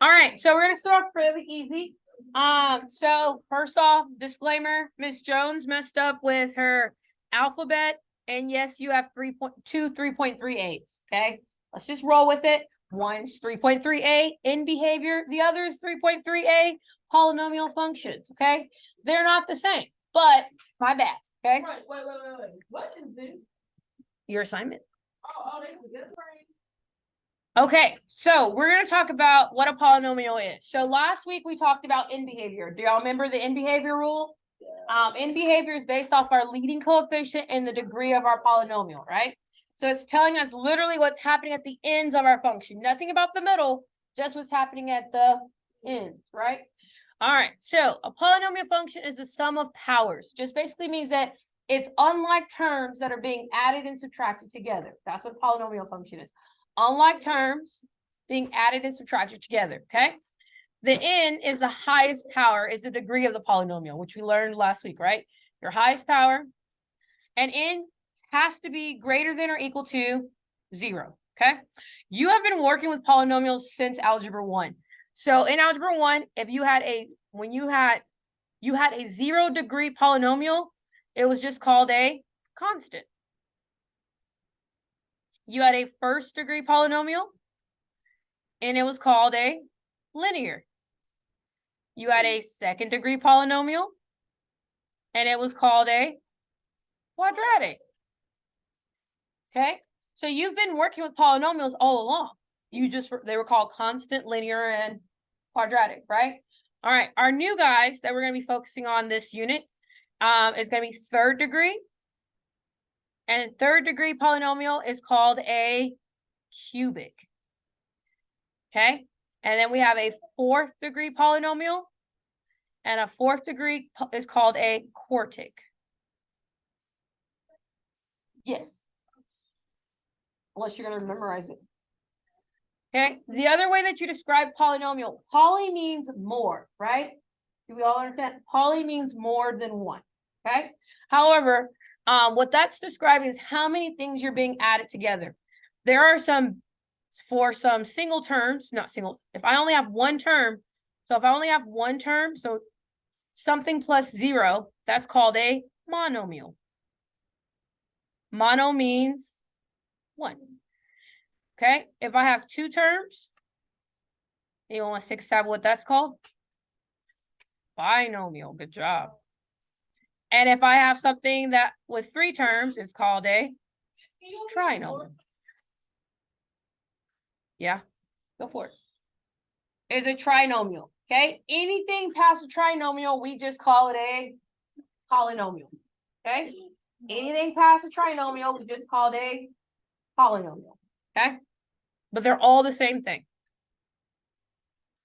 All right, so we're gonna start off really easy. So first off, disclaimer, Miss Jones messed up with her alphabet, and yes, you have 3.38s. Okay, let's just roll with it. One's 3.3a in behavior, the other is 3.3a polynomial functions. Okay, they're not the same, but my bad. Okay. Right, wait. What is this? Your assignment. Oh, this is good. Okay, so we're going to talk about what a polynomial is. So last week we talked about in behavior. Do y'all remember the in behavior rule? Yeah. In behavior is based off our leading coefficient and the degree of our polynomial, right? So it's telling us literally what's happening at the ends of our function. Nothing about the middle, just what's happening at the ends, right? All right, so a polynomial function is the sum of powers. Just basically means that it's unlike terms that are being added and subtracted together. That's what a polynomial function is. Unlike terms being added and subtracted together, okay? The n is the highest power, is the degree of the polynomial, which we learned last week, right? Your highest power, and n has to be greater than or equal to 0, okay? You have been working with polynomials since Algebra 1. So in Algebra 1, if you had a, when you had a 0 degree polynomial, it was just called a constant. You had a first degree polynomial, and it was called a linear. You had a second degree polynomial, and it was called a quadratic. Okay, so you've been working with polynomials all along. They were called constant, linear, and quadratic, right? All right, our new guys that we're going to be focusing on this unit is going to be third degree. And third degree polynomial is called a cubic. Okay, and then we have a fourth degree polynomial, and a fourth degree is called a quartic. Yes. Unless you're going to memorize it. Okay, the other way that you describe polynomial, poly means more, right? Do we all understand? Poly means more than one, okay? However, what that's describing is how many things you're being added together. There are some, for some single terms, not single, if I only have one term, so something plus 0, that's called a monomial. Mono means 1. Okay, if I have two terms, anyone wants to take a stab at what that's called? Binomial, good job. And if I have something that with 3 terms, it's called a trinomial. Yeah, go for it. It's a trinomial, okay? Anything past a trinomial, we just call it a polynomial, okay? Anything past a trinomial, we just call it a polynomial, okay? But they're all the same thing.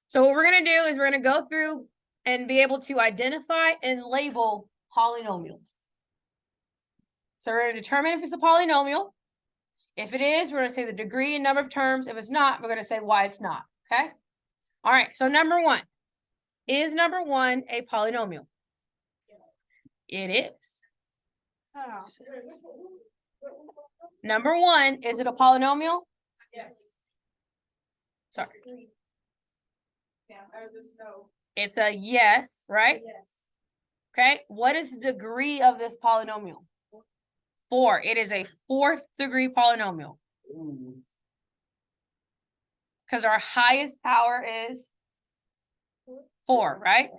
So what we're going to do is we're going to go through and be able to identify and label polynomials. So we're going to determine if it's a polynomial. If it is, we're going to say the degree and number of terms. If it's not, we're going to say why it's not, okay? All right, so number 1. Is number 1 a polynomial? It is. Number 1, is it a polynomial? Yes. Sorry. Yeah, just no. It's a yes, right? Yes. Okay, what is the degree of this polynomial? 4. It is a 4th degree polynomial. Because our highest power is 4, right?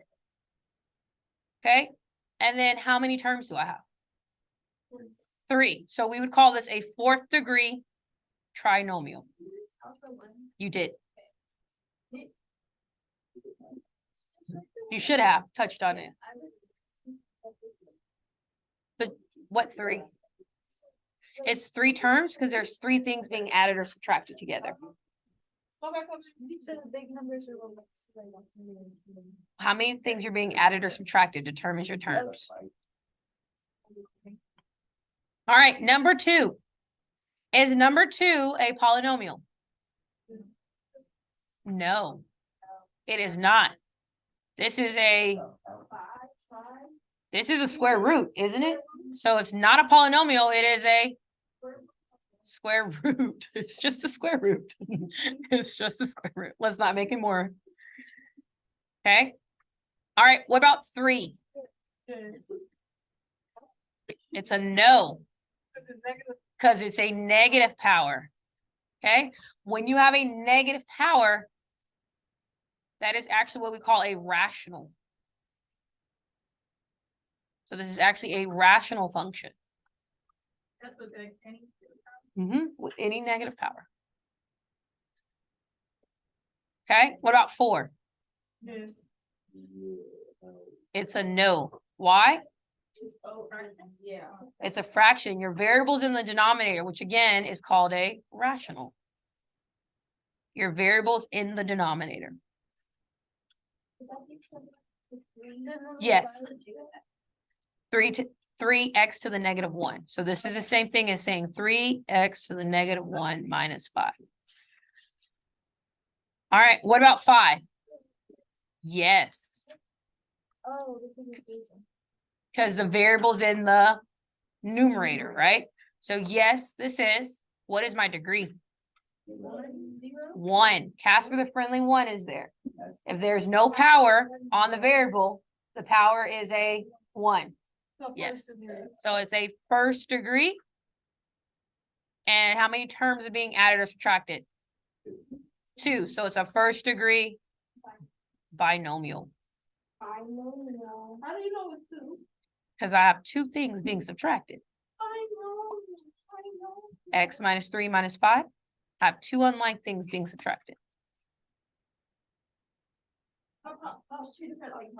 Okay, and then how many terms do I have? 3. So we would call this a 4th degree trinomial. You did. You should have touched on it. What 3? It's 3 terms because there's 3 things being added or subtracted together. How many things are being added or subtracted determines your terms. All right, number 2. Is number 2 a polynomial? No, it is not. This is a square root, isn't it? So it's not a polynomial, it is a square root. It's just a square root. It's just a square root. Let's not make it more Okay. All right, what about 3? Yes. It's a no, Because it's negative. because it's a negative power. Okay, when you have a negative power, that is actually what we call a rational. So this is actually a rational function. That's what any. With any negative power. Okay, what about 4? Yes. It's a no. Why? Yeah. It's a fraction. Your variable's in the denominator, which again is called a rational. Your variable's in the denominator. Yes. 3x to the negative 1. So this is the same thing as saying 3x to the negative 1 minus 5. All right, what about 5? Yes. Oh, this is confusing. Because the variable's in the numerator, right? So yes, this is, what is my degree? 1. Casper the Friendly 1 is there. If there's no power on the variable, the power is a 1. Yes. So it's a first degree. And how many terms are being added or subtracted? 2. So it's a first degree binomial. Binomial. How do you know it's 2? Because I have 2 things being subtracted. I know. X minus 3 minus 5. I have 2 unlike things being subtracted.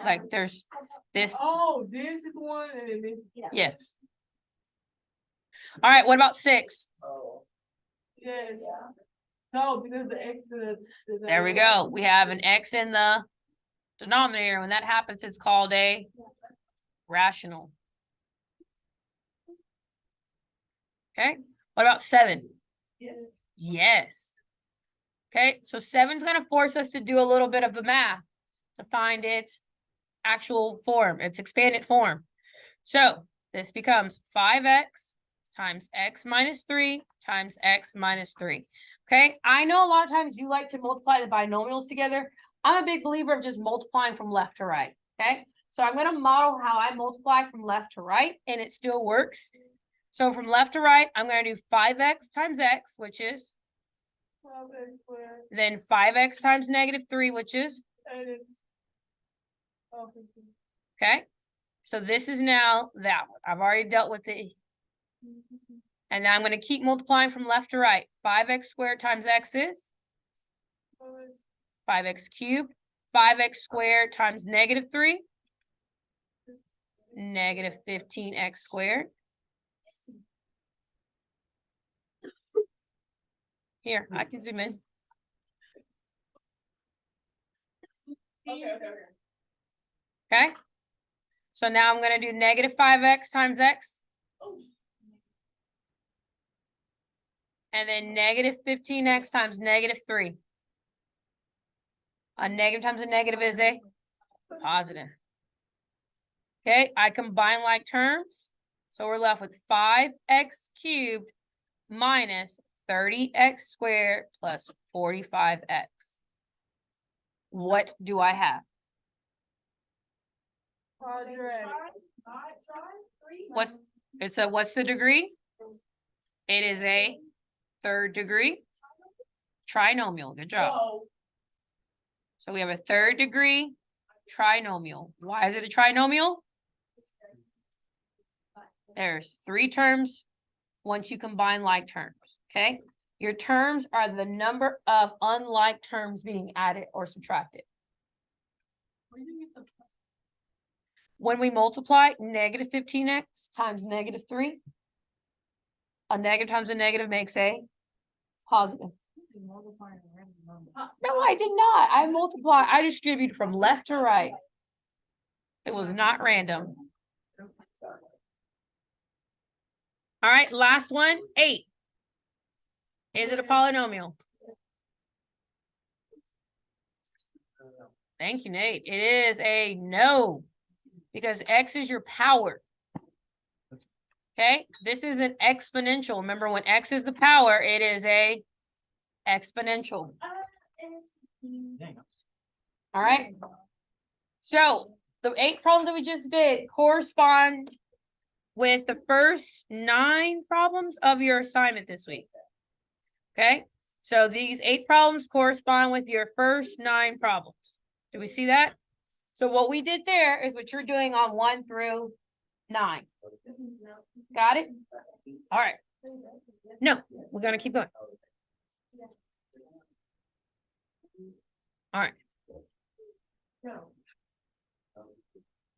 Like there's this. Oh, this is one and then this. Yes. All right, what about 6? Oh. Yes. No, because the X is. There we go. We have an X in the denominator. When that happens, it's called a rational. Okay, what about 7? Yes. Yes. Okay, so 7 is going to force us to do a little bit of the math to find its actual form, its expanded form. So this becomes 5x times x minus 3 times x minus 3. Okay, I know a lot of times you like to multiply the binomials together. I'm a big believer of just multiplying from left to right. Okay, so I'm going to model how I multiply from left to right, and it still works. So from left to right, I'm going to do 5x times x, which is 5x squared. then 5x times negative 3, which is okay. So this is now that one. I've already dealt with it. And now I'm going to keep multiplying from left to right. 5x squared times x is 5x cubed. 5x squared times negative 3, negative 15x squared. Here, I can zoom in. Okay. So now I'm going to do negative 5x times x. And then negative 15x times negative 3. A negative times a negative is a positive. Okay, I combine like terms. So we're left with 5x cubed minus 30x squared plus 45x. What do I have? What's the degree? It is a third degree trinomial. Good job. So we have a third degree trinomial. Why is it a trinomial? There's 3 terms once you combine like terms. Okay, your terms are the number of unlike terms being added or subtracted. When we multiply negative 15x times negative 3, a negative times a negative makes a positive. No, I did not. I distributed from left to right. It was not random. All right, last one, 8. Is it a polynomial? Thank you, Nate. It is a no, because x is your power. Okay, this is an exponential. Remember, when x is the power, it is a exponential. All right. So the 8 problems that we just did correspond with the first 9 problems of your assignment this week. Okay, so these 8 problems correspond with your first 9 problems. Do we see that? So what we did there is what you're doing on 1 through 9. Got it? All right. No, we're gonna keep going. All right.